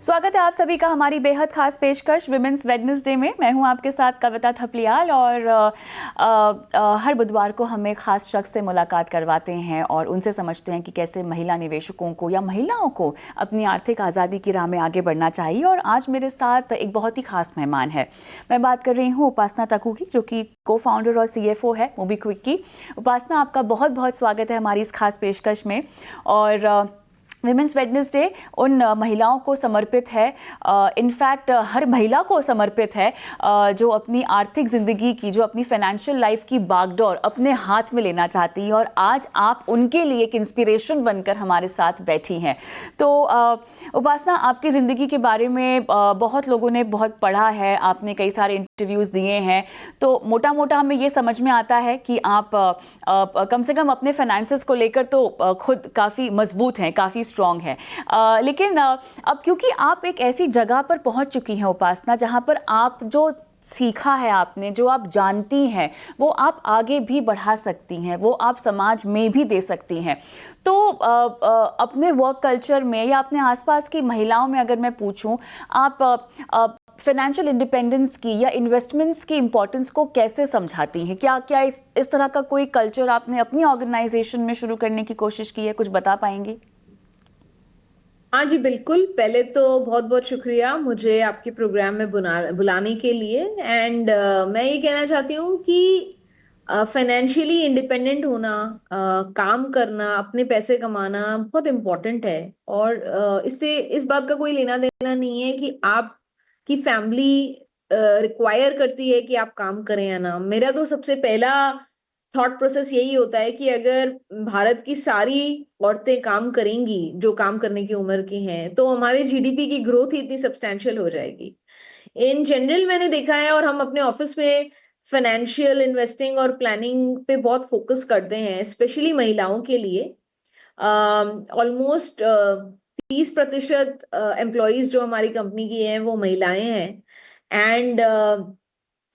स्वागत है आप सभी का हमारी बेहद खास पेशकश विमेंस वेडनेसडे में। मैं हूं आपके साथ कविता थपलियाल और हर बुधवार को हम एक खास शख्स से मुलाकात करवाते हैं और उनसे समझते हैं कि कैसे महिला निवेशकों को या महिलाओं को अपनी आर्थिक आज़ादी की राह में आगे बढ़ना चाहिए। और आज मेरे साथ एक बहुत ही खास मेहमान है। मैं बात कर रही हूँ उपासना टकू की, जो कि को-फाउंडर और CFO है मोबीक्विक की। उपासना, आपका बहुत बहुत स्वागत है हमारी इस खास पेशकश में। और विमेंस वेडनेसडे उन महिलाओं को समर्पित है, इनफैक्ट हर महिला को समर्पित है जो अपनी आर्थिक ज़िंदगी की, जो अपनी फाइनेंशियल लाइफ की बागडोर अपने हाथ में लेना चाहती है। और आज आप उनके लिए एक इंस्पिरेशन बनकर हमारे साथ बैठी हैं। तो उपासना, आपकी ज़िंदगी के बारे में बहुत लोगों ने बहुत पढ़ा है, आपने कई सारे इंटरव्यूज़ दिए हैं। तो मोटा मोटा हमें ये समझ में आता है कि आप कम से कम अपने फाइनेंसेस को लेकर तो खुद काफ़ी मजबूत हैं, काफ़ी स्ट्रॉन्ग है। लेकिन अब क्योंकि आप एक ऐसी जगह पर पहुंच चुकी हैं उपासना, जहां पर आप जो सीखा है आपने, जो आप जानती हैं, वो आप आगे भी बढ़ा सकती हैं, वो आप समाज में भी दे सकती हैं। तो अपने वर्क कल्चर में या अपने आसपास की महिलाओं में अगर मैं पूछूं, आप फाइनेंशियल इंडिपेंडेंस की या इन्वेस्टमेंट्स की इम्पोर्टेंस को कैसे समझाती हैं? क्या इस तरह का कोई कल्चर आपने अपनी ऑर्गेनाइजेशन में शुरू करने की कोशिश की है? कुछ बता पाएंगी? हाँ जी, बिल्कुल। पहले तो बहुत बहुत शुक्रिया मुझे आपके प्रोग्राम में बुलाने के लिए। एंड मैं ये कहना चाहती हूँ कि फाइनेंशियली इंडिपेंडेंट होना, काम करना, अपने पैसे कमाना बहुत इम्पोर्टेंट है। और इससे इस बात का कोई लेना देना नहीं है कि आपकी फैमिली रिक्वायर करती है कि आप काम करें या ना। मेरा तो सबसे पहला थॉट प्रोसेस यही होता है कि अगर भारत की सारी औरतें काम करेंगी जो काम करने की उम्र की हैं, तो हमारे जीडीपी की ग्रोथ ही इतनी सब्सटैंशियल हो जाएगी। इन जनरल मैंने देखा है, और हम अपने ऑफिस में फाइनेंशियल इन्वेस्टिंग और प्लानिंग पे बहुत फोकस करते हैं, स्पेशली महिलाओं के लिए। ऑलमोस्ट 30% एम्प्लॉयज जो हमारी कंपनी की हैं वो महिलाएं हैं। एंड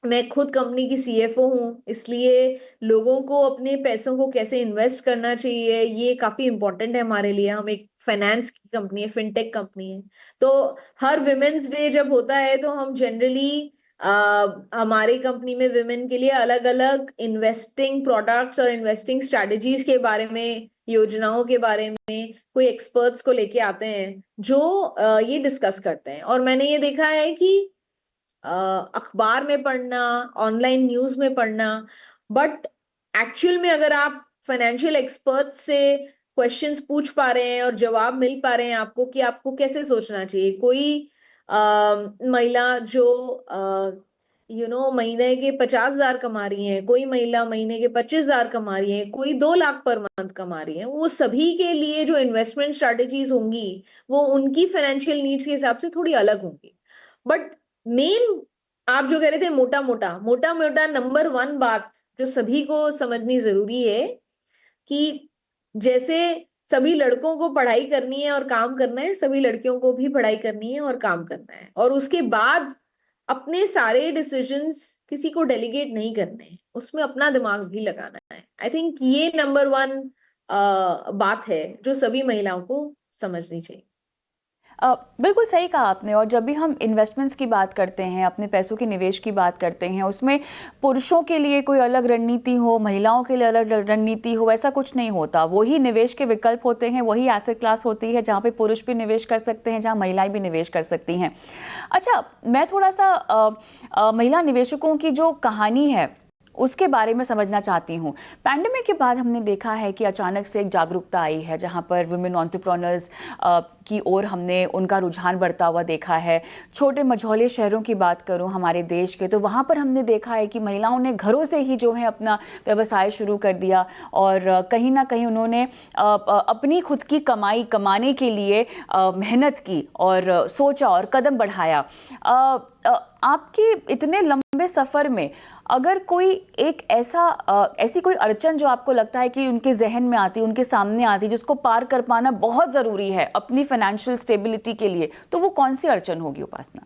मैं खुद कंपनी की CFO हूँ, इसलिए लोगों को अपने पैसों को कैसे इन्वेस्ट करना चाहिए ये काफी इम्पोर्टेंट है हमारे लिए। हम एक फाइनेंस की कंपनी है, फिनटेक कंपनी है। तो हर विमेंस डे जब होता है तो हम जनरली हमारी कंपनी में विमेन के लिए अलग अलग इन्वेस्टिंग प्रोडक्ट्स और इन्वेस्टिंग स्ट्रेटजीज के बारे में, योजनाओं के बारे में कोई एक्सपर्ट्स को लेके आते हैं जो ये डिस्कस करते हैं। और मैंने ये देखा है कि अखबार में पढ़ना, ऑनलाइन न्यूज में पढ़ना, बट एक्चुअल में अगर आप फाइनेंशियल एक्सपर्ट्स से क्वेश्चंस पूछ पा रहे हैं और जवाब मिल पा रहे हैं आपको कि आपको कैसे सोचना चाहिए। कोई महिला जो महीने के 50,000 कमा रही है, कोई महिला महीने के 25,000 कमा रही है, कोई 2 लाख पर मंथ कमा रही है, वो सभी के लिए जो इन्वेस्टमेंट स्ट्रेटेजीज होंगी वो उनकी फाइनेंशियल नीड्स के हिसाब से थोड़ी अलग होंगी। बट मेन, आप जो कह रहे थे मोटा मोटा नंबर 1 बात जो सभी को समझनी जरूरी है कि जैसे सभी लड़कों को पढ़ाई करनी है और काम करना है, सभी लड़कियों को भी पढ़ाई करनी है और काम करना है। और उसके बाद अपने सारे डिसीजंस किसी को डेलीगेट नहीं करने हैं, उसमें अपना दिमाग भी लगाना है। आई थिंक ये नंबर 1 बात है जो सभी महिलाओं को समझनी चाहिए। बिल्कुल सही कहा आपने। और जब भी हम इन्वेस्टमेंट्स की बात करते हैं, अपने पैसों के निवेश की बात करते हैं, उसमें पुरुषों के लिए कोई अलग रणनीति हो, महिलाओं के लिए अलग रणनीति हो, ऐसा कुछ नहीं होता। वही निवेश के विकल्प होते हैं, वही एसेट क्लास होती है जहाँ पे पुरुष भी निवेश कर सकते हैं, जहाँ महिलाएं भी निवेश कर सकती हैं। अच्छा, मैं थोड़ा सा महिला निवेशकों की जो कहानी है उसके बारे में समझना चाहती हूँ। पैंडेमिक के बाद हमने देखा है कि अचानक से एक जागरूकता आई है, जहाँ पर वुमेन एंटरप्रेन्योर्स की ओर हमने उनका रुझान बढ़ता हुआ देखा है। छोटे मझौले शहरों की बात करूँ हमारे देश के, तो वहाँ पर हमने देखा है कि महिलाओं ने घरों से ही जो है अपना व्यवसाय शुरू कर दिया और कहीं ना कहीं उन्होंने अपनी खुद की कमाई कमाने के लिए मेहनत की और सोचा और कदम बढ़ाया। आपकी इतने लंबे सफ़र में अगर कोई एक ऐसी कोई अड़चन जो आपको लगता है कि उनके जहन में आती, उनके सामने आती, जिसको पार कर पाना बहुत ज़रूरी है अपनी फाइनेंशियल स्टेबिलिटी के लिए, तो वो कौन सी अड़चन होगी उपासना?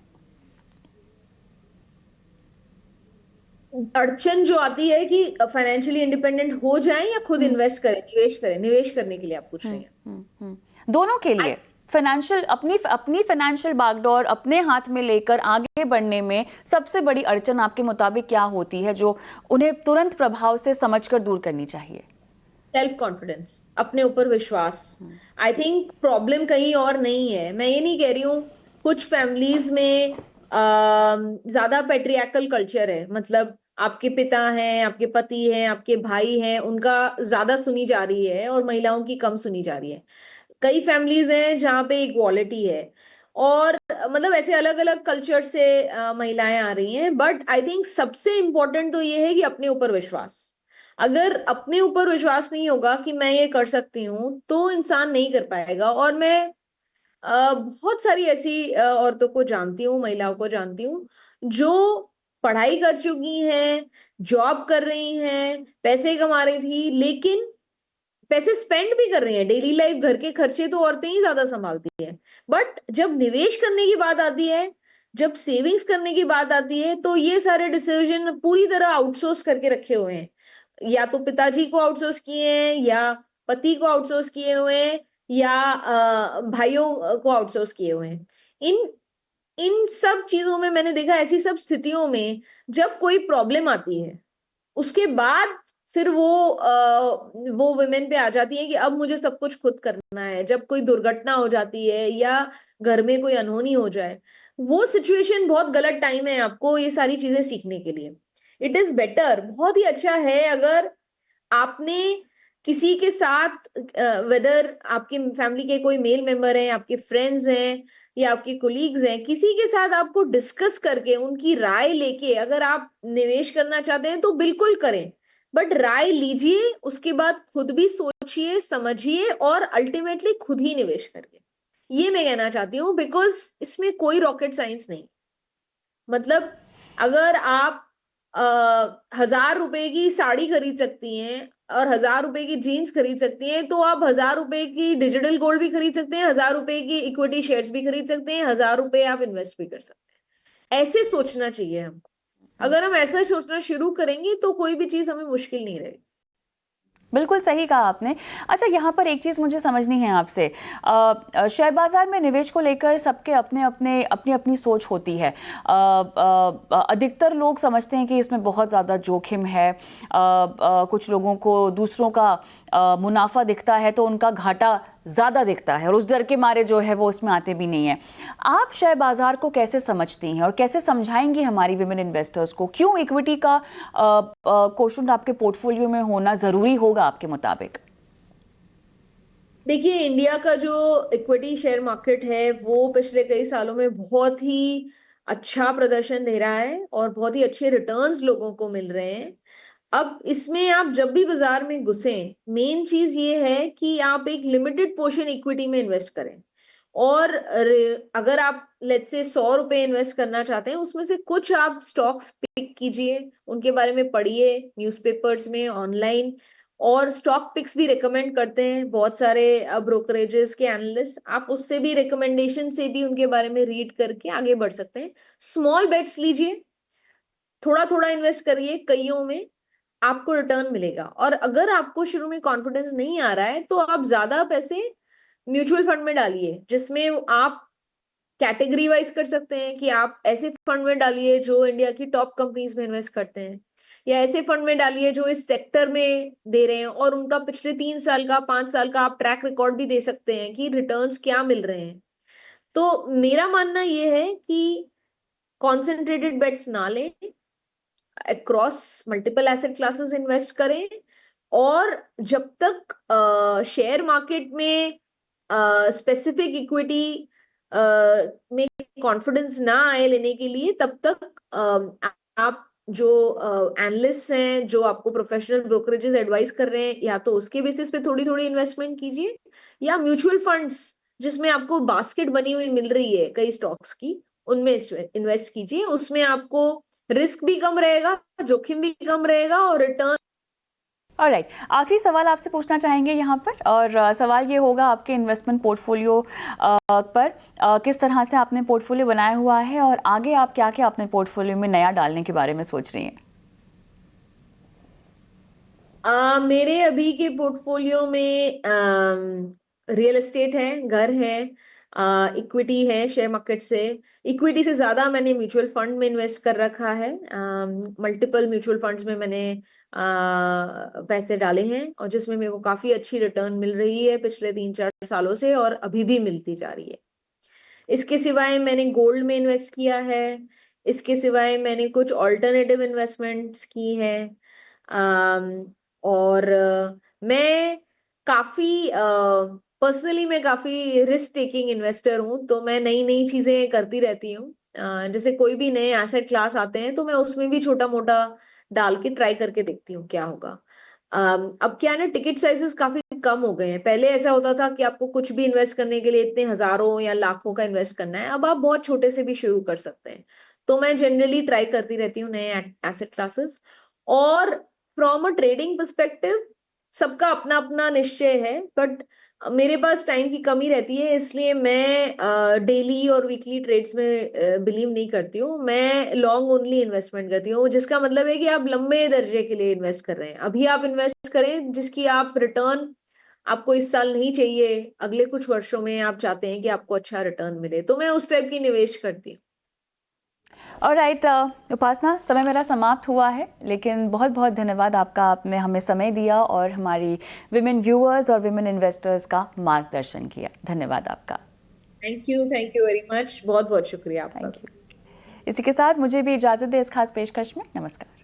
अड़चन जो आती है कि फाइनेंशियली इंडिपेंडेंट हो जाएं या खुद इन्वेस्ट करें, निवेश करें, निवेश करने के लिए आप पूछ रही हैं? दोनों के I- लिए, फाइनेंशियल अपनी अपनी फाइनेंशियल बागडोर अपने हाथ में लेकर आगे बढ़ने में सबसे बड़ी अड़चन आपके मुताबिक क्या होती है जो उन्हें तुरंत प्रभाव से समझकर दूर करनी चाहिए? सेल्फ कॉन्फिडेंस, अपने ऊपर विश्वास। आई थिंक प्रॉब्लम कहीं और नहीं है। मैं ये नहीं कह रही हूँ, कुछ फैमिलीज में ज्यादा पेट्रियार्कल कल्चर है, मतलब आपके पिता हैं, आपके पति हैं, आपके भाई हैं, उनका ज्यादा सुनी जा रही है और महिलाओं की कम सुनी जा रही है। कई फैमिलीज हैं जहाँ पे इक्वालिटी है, और मतलब ऐसे अलग अलग कल्चर से महिलाएं आ रही हैं। बट आई थिंक सबसे इम्पोर्टेंट तो ये है कि अपने ऊपर विश्वास। अगर अपने ऊपर विश्वास नहीं होगा कि मैं ये कर सकती हूँ, तो इंसान नहीं कर पाएगा। और मैं बहुत सारी ऐसी औरतों को जानती हूँ, महिलाओं को जानती हूँ, जो पढ़ाई कर चुकी हैं, जॉब कर रही हैं, पैसे कमा रही थी, लेकिन पैसे स्पेंड भी कर रही हैं। डेली लाइफ, घर के खर्चे तो औरतें ही ज्यादा संभालती हैं। बट जब निवेश करने की बात आती है, जब सेविंग्स करने की बात आती है, तो ये सारे डिसीजन पूरी तरह आउटसोर्स करके रखे हुए हैं। या तो पिताजी को आउटसोर्स किए हैं, या पति को आउटसोर्स किए हुए हैं, या भाइयों को आउटसोर्स किए हुए हैं। इन इन सब चीजों में मैंने देखा, ऐसी सब स्थितियों में जब कोई प्रॉब्लम आती है, उसके बाद फिर वो वुमेन पे आ जाती है कि अब मुझे सब कुछ खुद करना है। जब कोई दुर्घटना हो जाती है या घर में कोई अनहोनी हो जाए, वो सिचुएशन बहुत गलत टाइम है आपको ये सारी चीजें सीखने के लिए। इट इज बेटर, बहुत ही अच्छा है अगर आपने किसी के साथ, वेदर आपके फैमिली के कोई मेल मेंबर हैं, आपके फ्रेंड्स हैं, या आपके कोलीग्स हैं, किसी के साथ आपको डिस्कस करके उनकी राय लेके अगर आप निवेश करना चाहते हैं तो बिल्कुल करें। बट राय लीजिए, उसके बाद खुद भी सोचिए, समझिए, और अल्टीमेटली खुद ही निवेश करिए। ये मैं कहना चाहती हूँ, बिकॉज इसमें कोई रॉकेट साइंस नहीं। मतलब अगर आप 1,000 रुपए की साड़ी खरीद सकती हैं और 1,000 रुपए की जीन्स खरीद सकती हैं, तो आप 1,000 रुपए की डिजिटल गोल्ड भी खरीद सकते हैं, 1,000 रुपए की इक्विटी शेयर्स भी खरीद सकते हैं, 1,000 रुपए आप इन्वेस्ट भी कर सकते हैं। ऐसे सोचना चाहिए हमको। अगर हम ऐसा सोचना शुरू करेंगे तो कोई भी चीज हमें मुश्किल नहीं रहेगी। बिल्कुल सही कहा आपने। अच्छा, यहाँ पर एक चीज़ मुझे समझनी है आपसे। शेयर बाज़ार में निवेश को लेकर सबके अपने अपने अपनी अपनी सोच होती है। अधिकतर लोग समझते हैं कि इसमें बहुत ज़्यादा जोखिम है। कुछ लोगों को दूसरों का मुनाफा दिखता है तो उनका घाटा ज़्यादा दिखता है, और उस डर के मारे जो है वो उसमें आते भी नहीं हैं। आप शेयर बाज़ार को कैसे समझती हैं और कैसे समझाएंगी हमारी विमेन इन्वेस्टर्स को, क्यों इक्विटी का क्वेश्चन आपके पोर्टफोलियो में होना ज़रूरी होगा आपके मुताबिक? देखिए, इंडिया का जो इक्विटी शेयर मार्केट है वो पिछले कई सालों में बहुत ही अच्छा प्रदर्शन दे रहा है और बहुत ही अच्छे रिटर्न्स लोगों को मिल रहे हैं। अब इसमें आप जब भी बाजार में घुसे, मेन चीज ये है कि आप एक लिमिटेड पोर्शन इक्विटी में इन्वेस्ट करें। और अगर आप लेट्स से 100 रुपए इन्वेस्ट करना चाहते हैं, उसमें से कुछ आप स्टॉक्स पिक कीजिए, उनके बारे में पढ़िए न्यूज़पेपर्स में, ऑनलाइन। और स्टॉक पिक्स भी रिकमेंड करते हैं बहुत सारे ब्रोकरेजेस के एनालिस्ट। आप उससे भी, रिकमेंडेशन से भी उनके बारे में रीड करके आगे बढ़ सकते हैं। स्मॉल बेट्स लीजिए, थोड़ा थोड़ा इन्वेस्ट करिए कईयों में, आपको रिटर्न मिलेगा। और अगर आपको शुरू में कॉन्फिडेंस नहीं आ रहा है, तो आप ज्यादा पैसे म्यूचुअल फंड में डालिए, जिसमें आप कैटेगरी वाइज कर सकते हैं कि आप ऐसे फंड में डालिए जो इंडिया की टॉप कंपनीज में इन्वेस्ट करते हैं, या ऐसे फंड में डालिए जो इस सेक्टर में दे रहे हैं और उनका पिछले 3 साल का, 5 साल का आप ट्रैक रिकॉर्ड भी दे सकते हैं कि रिटर्न्स क्या मिल रहे हैं। तो मेरा मानना यह है कि कॉन्सेंट्रेटेड बेट्स ना लें, across multiple asset classes invest करें। और जब तक शेयर मार्केट में स्पेसिफिक इक्विटी में कॉन्फिडेंस ना आए लेने के लिए, तब तक आप जो एनालिस्ट हैं, जो आपको प्रोफेशनल ब्रोकरेजेस एडवाइस कर रहे हैं, या तो उसके बेसिस पे थोड़ी थोड़ी इन्वेस्टमेंट कीजिए, या म्यूचुअल फंड्स जिसमें आपको बास्केट बनी हुई मिल रही है कई स्टॉक्स की, उनमें इन्वेस्ट कीजिए। उसमें आपको रिस्क भी कम रहेगा, जोखिम भी कम रहेगा, और रिटर्न। ऑलराइट, आखिरी सवाल आपसे पूछना चाहेंगे यहाँ पर, और सवाल ये होगा आपके इन्वेस्टमेंट पोर्टफोलियो पर किस तरह से आपने पोर्टफोलियो बनाया हुआ है और आगे आप क्या क्या अपने पोर्टफोलियो में नया डालने के बारे में सोच रही हैं? मेरे अभी के पोर्टफोलियो में रियल एस्टेट है, घर है, इक्विटी है शेयर मार्केट से, इक्विटी से ज़्यादा मैंने म्यूचुअल फंड में इन्वेस्ट कर रखा है। मल्टीपल म्यूचुअल फंड्स में मैंने पैसे डाले हैं और जिसमें मेरे को काफ़ी अच्छी रिटर्न मिल रही है पिछले 3-4 सालों से और अभी भी मिलती जा रही है। इसके सिवाय मैंने गोल्ड में इन्वेस्ट किया है। इसके सिवाय मैंने कुछ ऑल्टरनेटिव इन्वेस्टमेंट्स की हैं। और मैं काफ़ी पर्सनली मैं काफ़ी रिस्क टेकिंग इन्वेस्टर हूँ, तो मैं नई नई चीज़ें करती रहती हूँ। जैसे कोई भी नए एसेट क्लास आते हैं तो मैं उसमें भी छोटा मोटा डाल के ट्राई करके देखती हूँ क्या होगा। अब क्या है ना, टिकट साइजेस काफी कम हो गए हैं। पहले ऐसा होता था कि आपको कुछ भी इन्वेस्ट करने के लिए इतने हजारों या लाखों का इन्वेस्ट करना है, अब आप बहुत छोटे से भी शुरू कर सकते हैं। तो मैं जनरली ट्राई करती रहती हूँ नए एसेट क्लासेस। और फ्रॉम अ ट्रेडिंग पर्सपेक्टिव सबका अपना अपना निश्चय है, बट मेरे पास टाइम की कमी रहती है, इसलिए मैं डेली और वीकली ट्रेड्स में बिलीव नहीं करती हूँ। मैं लॉन्ग ओनली इन्वेस्टमेंट करती हूँ, जिसका मतलब है कि आप लंबे दर्जे के लिए इन्वेस्ट कर रहे हैं। अभी आप इन्वेस्ट करें जिसकी आप रिटर्न आपको इस साल नहीं चाहिए, अगले कुछ वर्षों में आप चाहते हैं कि आपको अच्छा रिटर्न मिले, तो मैं उस टाइप की निवेश करती हूँ। ऑलराइट उपासना, समय मेरा समाप्त हुआ है, लेकिन बहुत बहुत धन्यवाद आपका, आपने हमें समय दिया और हमारी विमेन व्यूअर्स और विमेन इन्वेस्टर्स का मार्गदर्शन किया। धन्यवाद आपका। थैंक यू वेरी मच, बहुत बहुत शुक्रिया आपका। Thank you. इसी के साथ मुझे भी इजाज़त दें इस खास पेशकश में। नमस्कार।